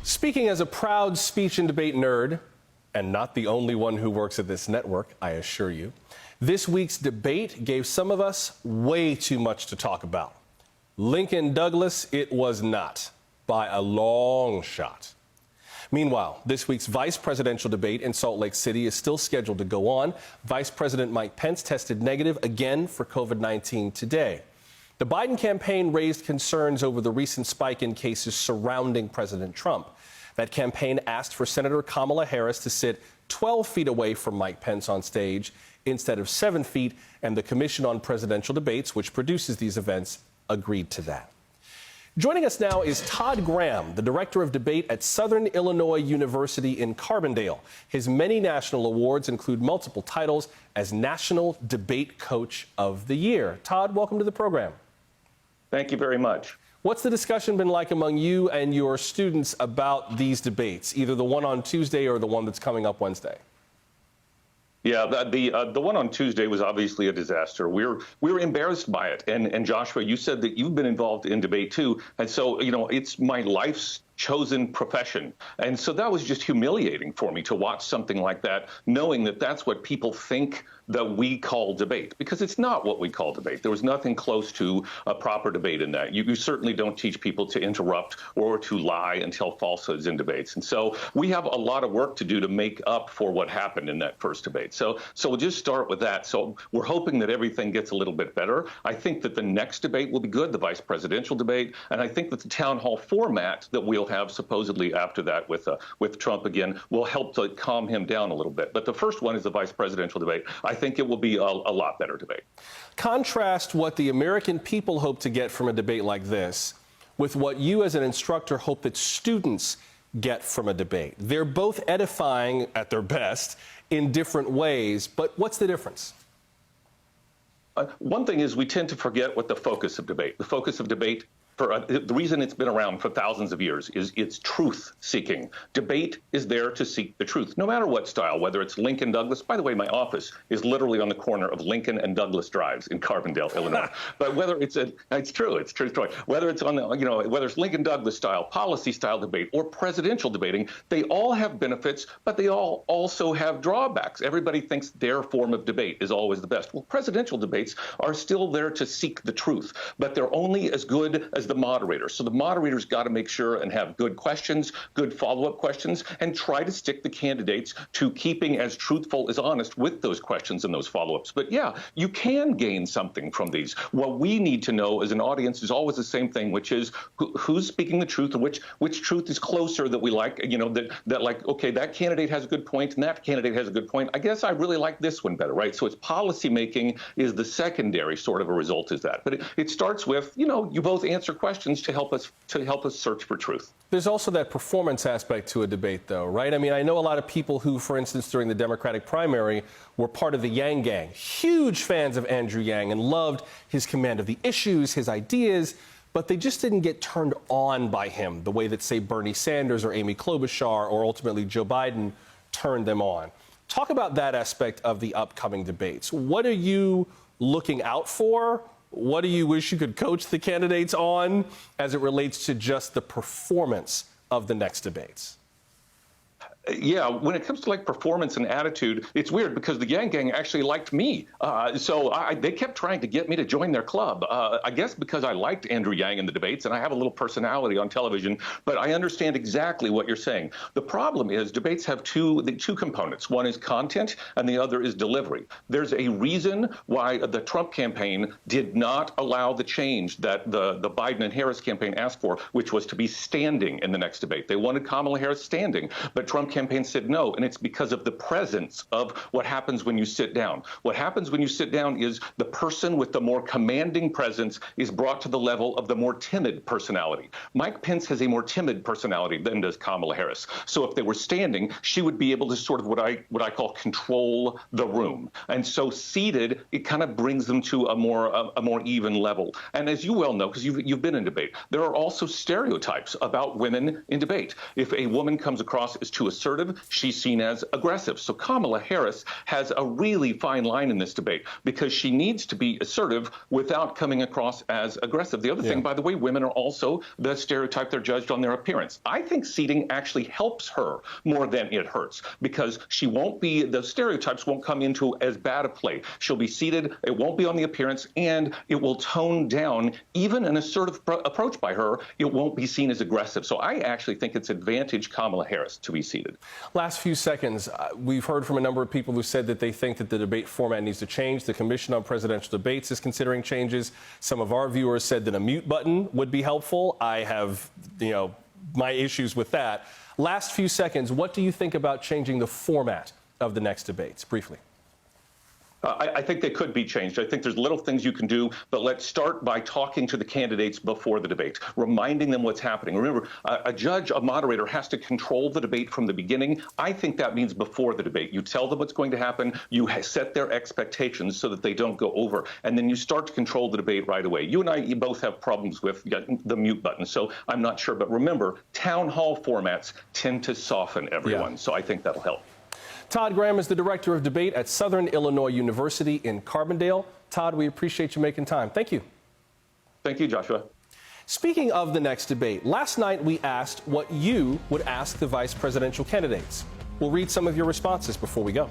Speaking as a proud speech and debate nerd, and not the only one who works at this network, I assure you, this week's debate gave some of us way too much to talk about. Lincoln Douglas, it was not, by a long shot. Meanwhile, this week's vice presidential debate in Salt Lake City is still scheduled to go on. Vice President Mike Pence tested negative again for COVID-19 today. The Biden campaign raised concerns over the recent spike in cases surrounding President Trump. That campaign asked for Senator Kamala Harris to sit 12 feet away from Mike Pence on stage instead of 7 feet, and the Commission on Presidential Debates, which produces these events, agreed to that. Joining us now is Todd Graham, the director of debate at Southern Illinois University in Carbondale. His many national awards include multiple titles as National Debate Coach of the Year. Todd, welcome to the program. Thank you very much. What's the discussion been like among you and your students about these debates, either the one on Tuesday or the one that's coming up Wednesday? Yeah, the one on Tuesday was obviously a disaster. We're embarrassed by it. And Joshua, you said that you've been involved in debate too. And so, you know, it's my life's chosen profession. And so that was just humiliating for me to watch something like that, knowing that that's what people think that we call debate, because it's not what we call debate. There was nothing close to a proper debate in that. You certainly don't teach people to interrupt or to lie and tell falsehoods in debates. And so we have a lot of work to do to make up for what happened in that first debate. So we'll just start with that. So we're hoping that everything gets a little bit better. I think that the next debate will be good, the vice presidential debate. And I think that the town hall format that we'll have supposedly after that with Trump again will help to calm him down a little bit. But the first one is the vice presidential debate. I think it will be a lot better debate. Contrast what the American people hope to get from a debate like this with what you as an instructor hope that students get from a debate. They're both edifying at their best in different ways, but what's the difference? One thing is we tend to forget what the focus of debate. The focus of debate, the reason it's been around for thousands of years is it's truth-seeking. Debate is there to seek the truth, no matter what style, whether it's Lincoln Douglas. By the way, my office is literally on the corner of Lincoln and Douglas Drives in Carbondale, Illinois. But whether it's true story. Whether it's on the, whether it's Lincoln Douglas style, policy style debate, or presidential debating, they all have benefits, but they all also have drawbacks. Everybody thinks their form of debate is always the best. Well, presidential debates are still there to seek the truth, but they're only as good as the moderator. So the moderator's got to make sure and have good questions, good follow-up questions, and try to stick the candidates to keeping as truthful as honest with those questions and those follow-ups. But yeah, you can gain something from these. What we need to know as an audience is always the same thing, which is who's speaking the truth and which truth is closer that we like, that like, okay, that candidate has a good point and that candidate has a good point. I guess I really like this one better, right? So it's policy making is the secondary sort of a result is that. But it starts with, you both answer questions to help us search for truth. There's also that performance aspect to a debate, though, right? I mean, I know a lot of people who, for instance, during the Democratic primary were part of the Yang Gang, huge fans of Andrew Yang and loved his command of the issues, his ideas, but they just didn't get turned on by him the way that, say, Bernie Sanders or Amy Klobuchar or ultimately Joe Biden turned them on. Talk about that aspect of the upcoming debates. What are you looking out for? What do you wish you could coach the candidates on as it relates to just the performance of the next debates? Yeah, when it comes to like performance and attitude, it's weird because the Yang Gang actually liked me. They kept trying to get me to join their club. I guess because I liked Andrew Yang in the debates and I have a little personality on television, but I understand exactly what you're saying. The problem is debates have two components. One is content and the other is delivery. There's a reason why the Trump campaign did not allow the change that the Biden and Harris campaign asked for, which was to be standing in the next debate. They wanted Kamala Harris standing, but Trump campaign said no, and it's because of the presence of what happens when you sit down. What happens when you sit down is the person with the more commanding presence is brought to the level of the more timid personality. Mike Pence has a more timid personality than does Kamala Harris. So if they were standing, she would be able to sort of what I call control the room. And so seated, it kind of brings them to a more even level. And as you well know, because you've been in debate, there are also stereotypes about women in debate. If a woman comes across as too assertive, assertive, she's seen as aggressive. So Kamala Harris has a really fine line in this debate because she needs to be assertive without coming across as aggressive. The other thing, by the way, women are also the stereotype. They're judged on their appearance. I think seating actually helps her more than it hurts because she won't be, the stereotypes won't come into as bad a play. She'll be seated, it won't be on the appearance, and it will tone down even an assertive approach by her. It won't be seen as aggressive. So I actually think it's advantage Kamala Harris to be seated. Last few seconds, we've heard from a number of people who said that they think that the debate format needs to change. The Commission on Presidential Debates is considering changes. Some of our viewers said that a mute button would be helpful. I have, my issues with that. Last few seconds, what do you think about changing the format of the next debates? Briefly. I think they could be changed. I think there's little things you can do, but let's start by talking to the candidates before the debate, reminding them what's happening. Remember, a judge, a moderator has to control the debate from the beginning. I think that means before the debate. You tell them what's going to happen, you set their expectations so that they don't go over, and then you start to control the debate right away. You and I both have problems with the mute button, so I'm not sure. But remember, town hall formats tend to soften everyone, so I think that'll help. Todd Graham is the director of debate at Southern Illinois University in Carbondale. Todd, we appreciate you making time. Thank you. Thank you, Joshua. Speaking of the next debate, last night we asked what you would ask the vice presidential candidates. We'll read some of your responses before we go.